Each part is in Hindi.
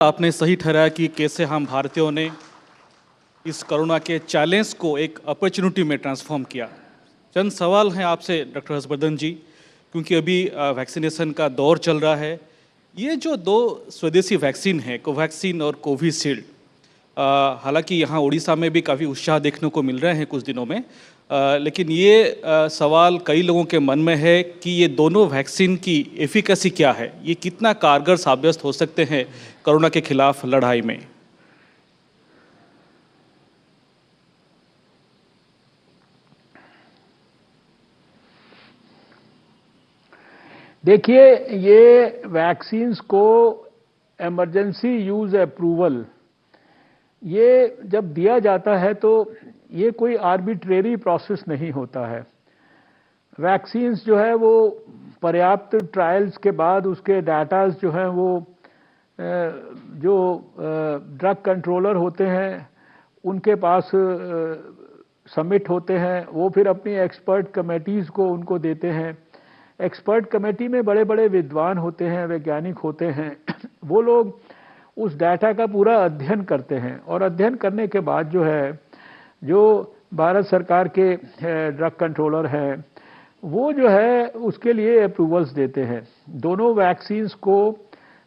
आपने सही ठहराया कि कैसे हम भारतीयों ने इस कोरोना के चैलेंज को एक अपॉर्चुनिटी में ट्रांसफॉर्म किया। चंद सवाल हैं आपसे डॉक्टर हर्षवर्धन जी, क्योंकि अभी वैक्सीनेशन का दौर चल रहा है। ये जो दो स्वदेशी वैक्सीन है, कोवैक्सीन और कोविशील्ड, हालांकि यहाँ उड़ीसा में भी काफ़ी उत्साह देखने को मिल रहे हैं कुछ दिनों में, लेकिन ये सवाल कई लोगों के मन में है कि ये दोनों वैक्सीन की एफिकेसी क्या है, ये कितना कारगर साबित हो सकते हैं कोरोना के खिलाफ लड़ाई में। देखिए, ये वैक्सीन्स को इमरजेंसी यूज अप्रूवल ये जब दिया जाता है तो ये कोई आर्बिट्रेरी प्रोसेस नहीं होता है। वैक्सीन्स जो है वो पर्याप्त ट्रायल्स के बाद उसके डाटाज जो हैं वो जो ड्रग कंट्रोलर होते हैं उनके पास सबमिट होते हैं। वो फिर अपनी एक्सपर्ट कमेटीज़ को उनको देते हैं। एक्सपर्ट कमेटी में बड़े बड़े विद्वान होते हैं, वैज्ञानिक होते हैं। वो लोग उस डाटा का पूरा अध्ययन करते हैं और अध्ययन करने के बाद जो है, जो भारत सरकार के ड्रग कंट्रोलर हैं वो जो है उसके लिए अप्रूवल्स देते हैं। दोनों वैक्सीन्स को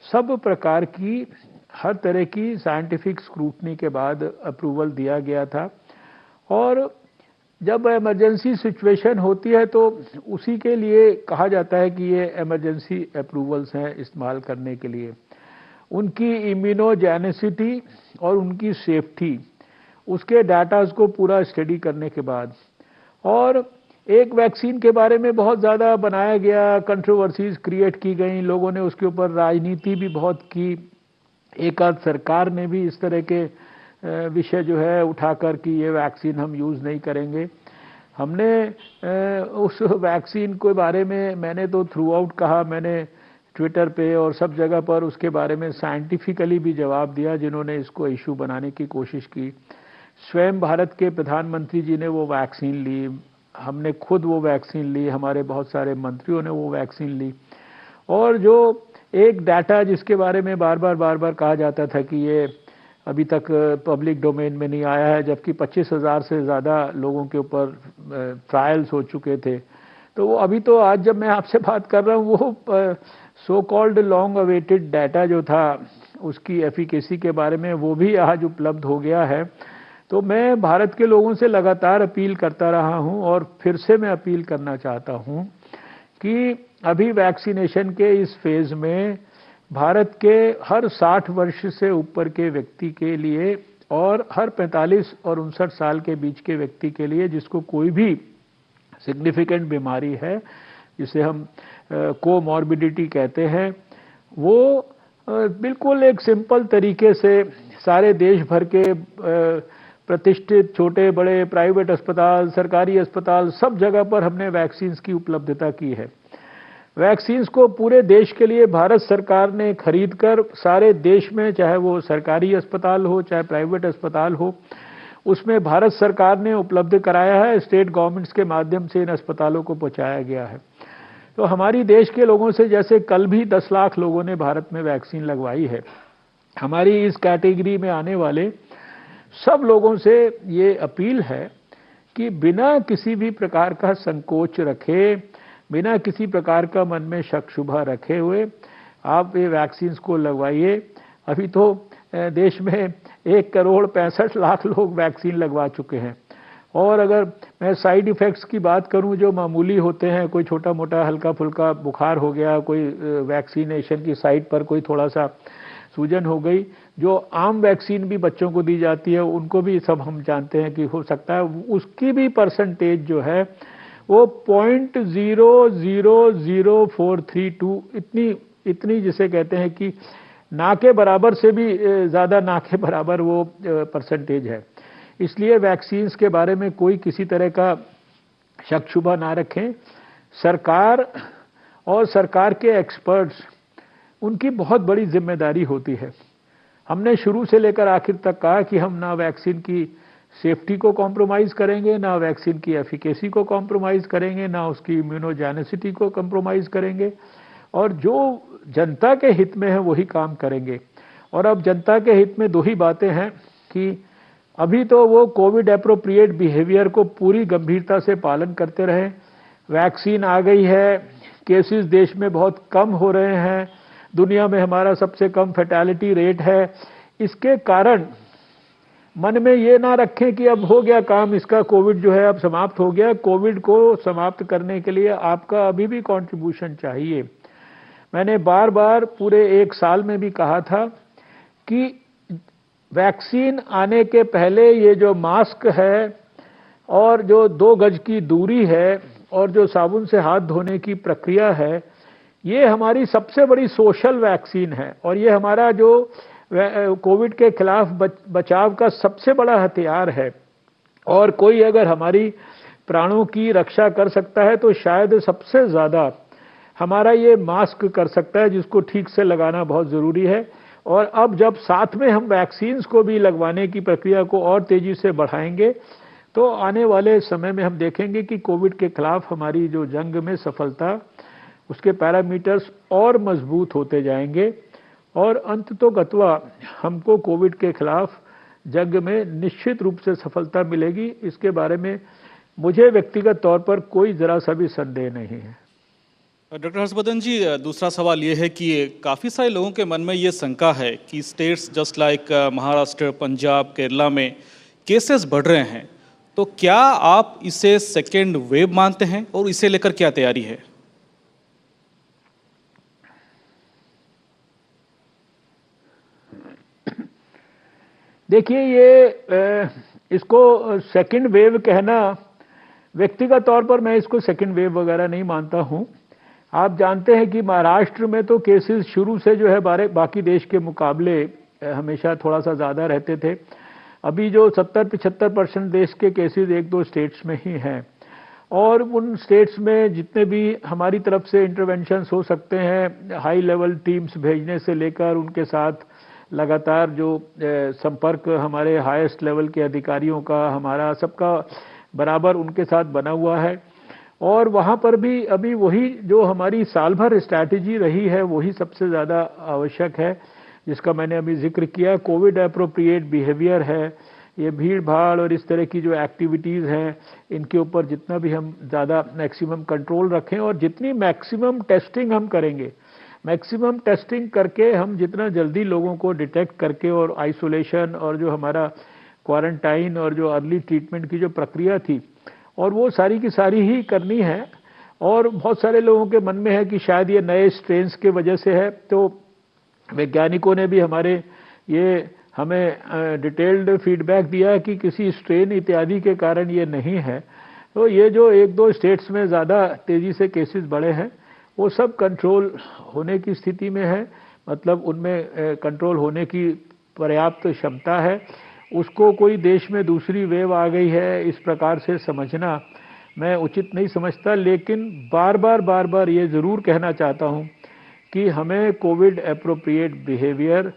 सब प्रकार की हर तरह की साइंटिफिक स्क्रूटनी के बाद अप्रूवल दिया गया था। और जब इमरजेंसी सिचुएशन होती है तो उसी के लिए कहा जाता है कि ये इमरजेंसी अप्रूवल्स हैं इस्तेमाल करने के लिए। उनकी इम्यूनोजेनिसिटी और उनकी सेफ्टी, उसके डाटाज को पूरा स्टडी करने के बाद। और एक वैक्सीन के बारे में बहुत ज़्यादा बनाया गया, कंट्रोवर्सीज क्रिएट की गई, लोगों ने उसके ऊपर राजनीति भी बहुत की। एक आध सरकार ने भी इस तरह के विषय जो है उठाकर कि ये वैक्सीन हम यूज़ नहीं करेंगे। हमने उस वैक्सीन के बारे में मैंने तो थ्रू आउट कहा, मैंने ट्विटर पे और सब जगह पर उसके बारे में साइंटिफिकली भी जवाब दिया जिन्होंने इसको इशू बनाने की कोशिश की। स्वयं भारत के प्रधानमंत्री जी ने वो वैक्सीन ली, हमने खुद वो वैक्सीन ली, हमारे बहुत सारे मंत्रियों ने वो वैक्सीन ली। और जो एक डाटा जिसके बारे में बार बार कहा जाता था कि ये अभी तक पब्लिक डोमेन में नहीं आया है, जबकि 25,000 से ज़्यादा लोगों के ऊपर ट्रायल्स हो चुके थे। तो वो अभी तो आज जब मैं आपसे बात कर रहा हूँ वो so called long awaited data जो था उसकी एफिकेसी के बारे में वो भी आज उपलब्ध हो गया है। तो मैं भारत के लोगों से लगातार अपील करता रहा हूँ और फिर से मैं अपील करना चाहता हूँ कि अभी वैक्सीनेशन के इस फेज़ में भारत के हर 60 वर्ष से ऊपर के व्यक्ति के लिए और हर 45 और 59 साल के बीच के व्यक्ति के लिए जिसको कोई भी सिग्निफिकेंट बीमारी है, जिसे हम कोमॉर्बिडिटी कहते हैं, वो बिल्कुल एक सिंपल तरीके से सारे देश भर के प्रतिष्ठित छोटे बड़े प्राइवेट अस्पताल, सरकारी अस्पताल, सब जगह पर हमने वैक्सीन्स की उपलब्धता की है। वैक्सीन्स को पूरे देश के लिए भारत सरकार ने खरीद कर सारे देश में, चाहे वो सरकारी अस्पताल हो चाहे प्राइवेट अस्पताल हो, उसमें भारत सरकार ने उपलब्ध कराया है। स्टेट गवर्नमेंट्स के माध्यम से इन अस्पतालों को पहुंचाया गया है। तो हमारी देश के लोगों से, जैसे कल भी 10 लाख लोगों ने भारत में वैक्सीन लगवाई है, हमारी इस कैटेगरी में आने वाले सब लोगों से ये अपील है कि बिना किसी भी प्रकार का संकोच रखे, बिना किसी प्रकार का मन में शक शुबा रखे हुए आप ये वैक्सीन्स को लगवाइए। अभी तो देश में 1,65,00,000 लोग वैक्सीन लगवा चुके हैं। और अगर मैं साइड इफ़ेक्ट्स की बात करूं जो मामूली होते हैं, कोई छोटा मोटा हल्का फुल्का बुखार हो गया, कोई वैक्सीनेशन की साइट पर कोई थोड़ा सा सूजन हो गई, जो आम वैक्सीन भी बच्चों को दी जाती है उनको भी सब हम जानते हैं कि हो सकता है, उसकी भी परसेंटेज जो है वो 0.00042 इतनी जिसे कहते हैं कि ना के बराबर से भी ज़्यादा ना के बराबर वो परसेंटेज है। इसलिए वैक्सीन्स के बारे में कोई किसी तरह का शक शुबा ना रखें। सरकार और सरकार के एक्सपर्ट्स, उनकी बहुत बड़ी जिम्मेदारी होती है। हमने शुरू से लेकर आखिर तक कहा कि हम ना वैक्सीन की सेफ्टी को कॉम्प्रोमाइज़ करेंगे, ना वैक्सीन की एफिकेसी को कॉम्प्रोमाइज़ करेंगे, ना उसकी इम्यूनोजेनिसिटी को कॉम्प्रोमाइज़ करेंगे, और जो जनता के हित में है वही काम करेंगे। और अब जनता के हित में दो ही बातें हैं कि अभी तो वो कोविड एप्रोप्रिएट बिहेवियर को पूरी गंभीरता से पालन करते रहें। वैक्सीन आ गई है, केसेस देश में बहुत कम हो रहे हैं, दुनिया में हमारा सबसे कम फैटेलिटी रेट है। इसके कारण मन में ये ना रखें कि अब हो गया काम इसका, कोविड जो है अब समाप्त हो गया। कोविड को समाप्त करने के लिए आपका अभी भी कंट्रीब्यूशन चाहिए। मैंने बार बार पूरे 1 साल में भी कहा था कि वैक्सीन आने के पहले ये जो मास्क है और जो 2 गज की दूरी है और जो साबुन से हाथ धोने की प्रक्रिया है, ये हमारी सबसे बड़ी सोशल वैक्सीन है और ये हमारा जो कोविड के खिलाफ बचाव का सबसे बड़ा हथियार है। और कोई अगर हमारी प्राणों की रक्षा कर सकता है तो शायद सबसे ज़्यादा हमारा ये मास्क कर सकता है, जिसको ठीक से लगाना बहुत ज़रूरी है। और अब जब साथ में हम वैक्सीन्स को भी लगवाने की प्रक्रिया को और तेज़ी से बढ़ाएंगे तो आने वाले समय में हम देखेंगे कि कोविड के खिलाफ हमारी जो जंग में सफलता, उसके पैरामीटर्स और मजबूत होते जाएंगे और अंततोगत्वा हमको कोविड के खिलाफ जंग में निश्चित रूप से सफलता मिलेगी। इसके बारे में मुझे व्यक्तिगत तौर पर कोई ज़रा सा भी संदेह नहीं है। डॉक्टर हर्षवर्धन जी, दूसरा सवाल ये है कि काफ़ी सारे लोगों के मन में ये शंका है कि states just like Maharashtra, Punjab, Kerala में केसेस बढ़ रहे हैं, तो क्या आप इसे सेकेंड वेव मानते हैं और इसे लेकर क्या तैयारी है? देखिए, ये इसको सेकंड वेव कहना, व्यक्तिगत तौर पर मैं इसको सेकंड वेव वगैरह नहीं मानता हूं। आप जानते हैं कि महाराष्ट्र में तो केसेस शुरू से जो है बाकी देश के मुकाबले हमेशा थोड़ा सा ज़्यादा रहते थे। अभी जो 70-75% देश के केसेस 1-2 स्टेट्स में ही हैं और उन स्टेट्स में जितने भी हमारी तरफ से इंटरवेंशंस हो सकते हैं, हाई लेवल टीम्स भेजने से लेकर उनके साथ लगातार जो संपर्क हमारे हाईएस्ट लेवल के अधिकारियों का, हमारा सबका बराबर उनके साथ बना हुआ है। और वहाँ पर भी अभी वही जो हमारी साल भर स्ट्रैटेजी रही है वही सबसे ज़्यादा आवश्यक है, जिसका मैंने अभी जिक्र किया। कोविड एप्रोप्रिएट बिहेवियर है, ये भीड़ भाड़ और इस तरह की जो एक्टिविटीज़ हैं, इनके ऊपर जितना भी हम ज़्यादा मैक्सिमम कंट्रोल रखें और जितनी मैक्सिमम टेस्टिंग हम करेंगे, मैक्सिमम टेस्टिंग करके हम जितना जल्दी लोगों को डिटेक्ट करके और आइसोलेशन और जो हमारा क्वारंटाइन और जो अर्ली ट्रीटमेंट की जो प्रक्रिया थी, और वो सारी की सारी ही करनी है। और बहुत सारे लोगों के मन में है कि शायद ये नए स्ट्रेन्स के वजह से है, तो वैज्ञानिकों ने भी हमारे ये हमें डिटेल्ड फीडबैक दिया कि किसी स्ट्रेन इत्यादि के कारण ये नहीं है। तो ये जो 1-2 स्टेट्स में ज़्यादा तेज़ी से केसेस बढ़े हैं, वो सब कंट्रोल होने की स्थिति में है, मतलब उनमें कंट्रोल होने की पर्याप्त क्षमता है। उसको कोई देश में दूसरी वेव आ गई है इस प्रकार से समझना मैं उचित नहीं समझता। लेकिन बार बार ये ज़रूर कहना चाहता हूँ कि हमें कोविड एप्रोप्रिएट बिहेवियर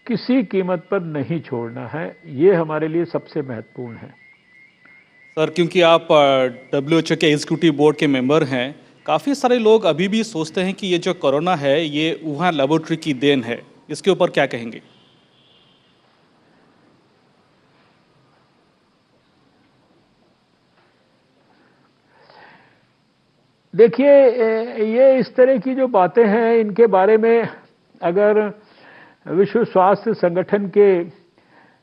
किसी कीमत पर नहीं छोड़ना है, ये हमारे लिए सबसे महत्वपूर्ण है। सर, क्योंकि आप WHO के एग्जीक्यूटिव बोर्ड के मेंबर हैं, काफ़ी सारे लोग अभी भी सोचते हैं कि ये जो कोरोना है ये वुहान लेबोरेटरी की देन है, इसके ऊपर क्या कहेंगे? देखिए, ये इस तरह की जो बातें हैं, इनके बारे में अगर विश्व स्वास्थ्य संगठन के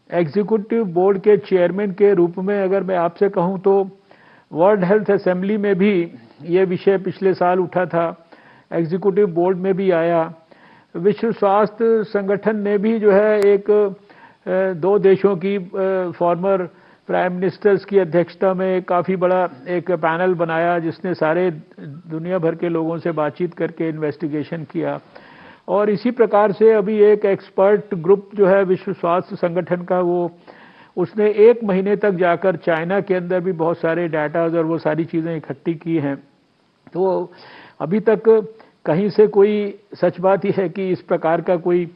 एग्जीक्यूटिव बोर्ड के चेयरमैन के रूप में अगर मैं आपसे कहूं तो वर्ल्ड हेल्थ असेंबली में भी ये विषय पिछले साल उठा था, एग्जीक्यूटिव बोर्ड में भी आया। विश्व स्वास्थ्य संगठन ने भी जो है एक 2 देशों की फॉर्मर प्राइम मिनिस्टर्स की अध्यक्षता में काफ़ी बड़ा एक पैनल बनाया, जिसने सारे दुनिया भर के लोगों से बातचीत करके इन्वेस्टिगेशन किया। और इसी प्रकार से अभी एक एक्सपर्ट ग्रुप जो है विश्व स्वास्थ्य संगठन का, उसने 1 महीने तक जाकर चाइना के अंदर भी बहुत सारे डाटाज और वो सारी चीज़ें इकट्ठी की हैं। तो अभी तक कहीं से कोई सच बात ही है कि इस प्रकार का कोई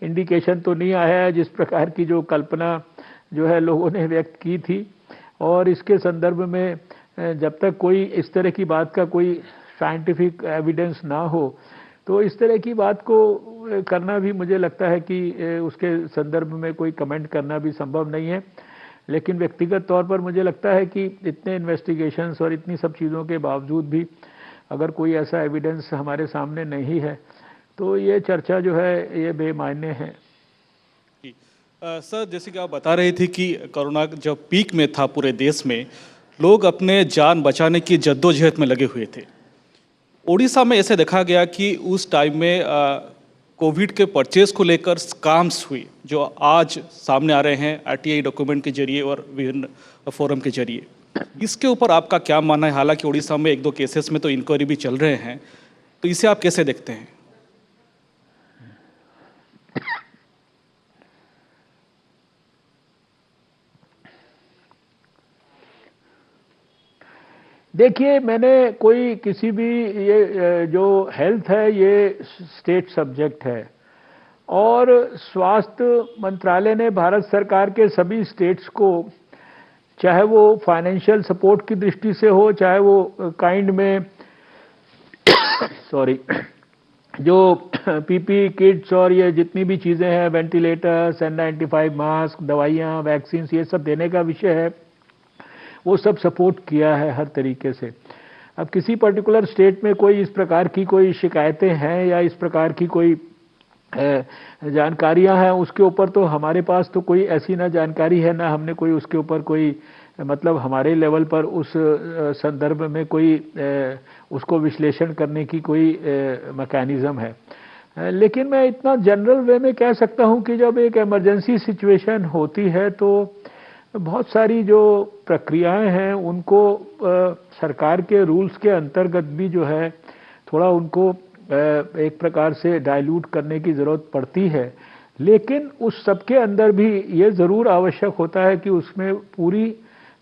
इंडिकेशन तो नहीं आया है जिस प्रकार की जो कल्पना जो है लोगों ने व्यक्त की थी। और इसके संदर्भ में जब तक कोई इस तरह की बात का कोई साइंटिफिक एविडेंस ना हो, तो इस तरह की बात को करना भी मुझे लगता है कि उसके संदर्भ में कोई कमेंट करना भी संभव नहीं है। लेकिन व्यक्तिगत तौर पर मुझे लगता है कि इतने इन्वेस्टिगेशंस और इतनी सब चीज़ों के बावजूद भी अगर कोई ऐसा एविडेंस हमारे सामने नहीं है तो ये चर्चा जो है ये बेमायने है। जी। सर, जैसे कि आप बता रहे थे कि कोरोना जब पीक में था पूरे देश में, लोग अपने जान बचाने की जद्दोजहद में लगे हुए थे। उड़ीसा में ऐसे देखा गया कि उस टाइम में कोविड के परचेज को लेकर स्कैम्स हुई, जो आज सामने आ रहे हैं आरटीआई डॉक्यूमेंट के जरिए और विभिन्न फोरम के जरिए। इसके ऊपर आपका क्या मानना है? हालांकि उड़ीसा में 1-2 केसेस में तो इंक्वायरी भी चल रहे हैं, तो इसे आप कैसे देखते हैं? देखिए, मैंने कोई किसी भी ये जो हेल्थ है ये स्टेट सब्जेक्ट है और स्वास्थ्य मंत्रालय ने भारत सरकार के सभी स्टेट्स को, चाहे वो फाइनेंशियल सपोर्ट की दृष्टि से हो, चाहे वो काइंड में सॉरी जो पीपी किट्स और ये जितनी भी चीज़ें हैं, वेंटिलेटर्स, N95 मास्क, दवाइयाँ, वैक्सीन, ये सब देने का विषय है, वो सब सपोर्ट किया है हर तरीके से। अब किसी पर्टिकुलर स्टेट में कोई इस प्रकार की कोई शिकायतें हैं या इस प्रकार की कोई जानकारियां हैं, उसके ऊपर तो हमारे पास तो कोई ऐसी ना जानकारी है, ना हमने कोई उसके ऊपर कोई मतलब हमारे लेवल पर उस संदर्भ में कोई उसको विश्लेषण करने की कोई मैकेनिज्म है। लेकिन मैं इतना जनरल वे में कह सकता हूं कि जब एक इमरजेंसी सिचुएशन होती है तो बहुत सारी जो प्रक्रियाएं हैं उनको सरकार के रूल्स के अंतर्गत भी जो है थोड़ा उनको एक प्रकार से डाइल्यूट करने की ज़रूरत पड़ती है। लेकिन उस सब के अंदर भी ये ज़रूर आवश्यक होता है कि उसमें पूरी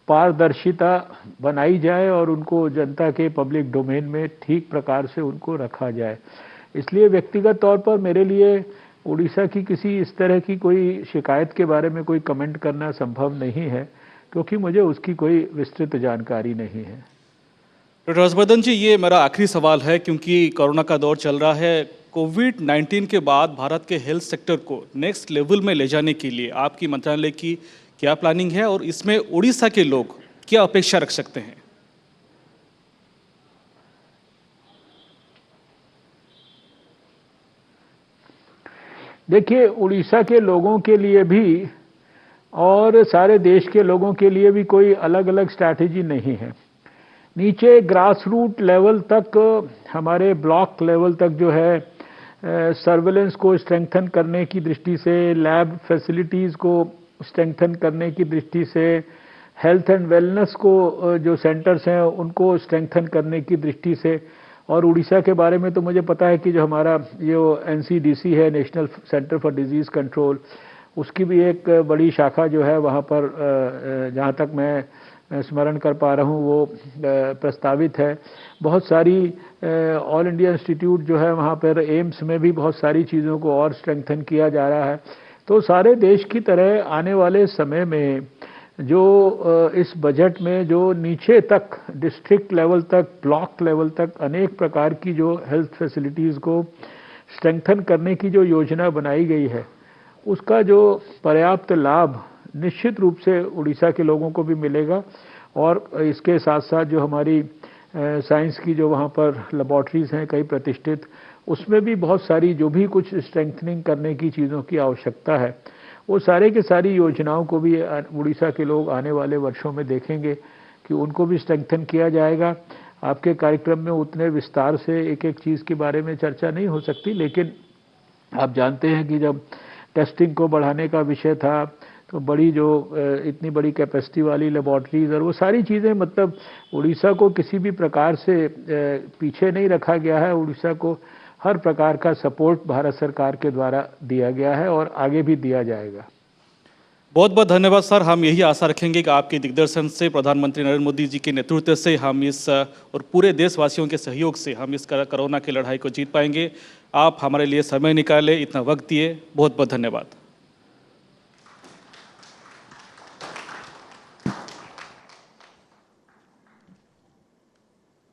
पारदर्शिता बनाई जाए और उनको जनता के पब्लिक डोमेन में ठीक प्रकार से उनको रखा जाए। इसलिए व्यक्तिगत तौर पर मेरे लिए उड़ीसा की किसी इस तरह की कोई शिकायत के बारे में कोई कमेंट करना संभव नहीं है, क्योंकि मुझे उसकी कोई विस्तृत जानकारी नहीं है। डॉक्टर हर्षवर्धन जी, ये मेरा आखिरी सवाल है, क्योंकि कोरोना का दौर चल रहा है। कोविड-19 के बाद भारत के हेल्थ सेक्टर को नेक्स्ट लेवल में ले जाने के लिए आपकी मंत्रालय की क्या प्लानिंग है और इसमें उड़ीसा के लोग क्या अपेक्षा रख सकते हैं? देखिए, उड़ीसा के लोगों के लिए भी और सारे देश के लोगों के लिए भी कोई अलग-अलग स्ट्रैटेजी नहीं है। नीचे ग्रास रूट लेवल तक, हमारे ब्लॉक लेवल तक जो है सर्वेलेंस को स्ट्रेंथन करने की दृष्टि से, लैब फैसिलिटीज़ को स्ट्रेंथन करने की दृष्टि से, हेल्थ एंड वेलनेस को जो सेंटर्स हैं उनको स्ट्रेंथन करने की दृष्टि से, और उड़ीसा के बारे में तो मुझे पता है कि जो हमारा ये NCDC है, national centre for disease control, उसकी भी एक बड़ी शाखा जो है वहाँ पर जहाँ तक मैं स्मरण कर पा रहा हूँ वो प्रस्तावित है। बहुत सारी ऑल इंडिया इंस्टीट्यूट जो है वहाँ पर एम्स में भी बहुत सारी चीज़ों को और स्ट्रेंथन किया जा रहा है। तो सारे देश की तरह आने वाले समय में जो इस बजट में जो नीचे तक डिस्ट्रिक्ट लेवल तक, ब्लॉक लेवल तक अनेक प्रकार की जो हेल्थ फैसिलिटीज़ को स्ट्रेंथन करने की जो योजना बनाई गई है, उसका जो पर्याप्त लाभ निश्चित रूप से उड़ीसा के लोगों को भी मिलेगा। और इसके साथ साथ जो हमारी साइंस की जो वहाँ पर लेबॉर्ट्रीज़ हैं कई प्रतिष्ठित, उसमें भी बहुत सारी जो भी कुछ स्ट्रेंथनिंग करने की चीज़ों की आवश्यकता है, वो सारे के सारी योजनाओं को भी उड़ीसा के लोग आने वाले वर्षों में देखेंगे कि उनको भी स्ट्रेंथन किया जाएगा। आपके कार्यक्रम में उतने विस्तार से एक एक चीज़ के बारे में चर्चा नहीं हो सकती, लेकिन आप जानते हैं कि जब टेस्टिंग को बढ़ाने का विषय था तो बड़ी जो इतनी बड़ी कैपेसिटी वाली लेबॉर्ट्रीज़ और वो सारी चीज़ें, मतलब उड़ीसा को किसी भी प्रकार से पीछे नहीं रखा गया है। उड़ीसा को हर प्रकार का सपोर्ट भारत सरकार के द्वारा दिया गया है और आगे भी दिया जाएगा। बहुत बहुत धन्यवाद सर। हम यही आशा रखेंगे कि आपके दिग्दर्शन से, प्रधानमंत्री नरेंद्र मोदी जी के नेतृत्व से हम इस और पूरे देशवासियों के सहयोग से हम इस कोरोना की लड़ाई को जीत पाएंगे। आप हमारे लिए समय निकाले, इतना वक्त दिए, बहुत बहुत धन्यवाद।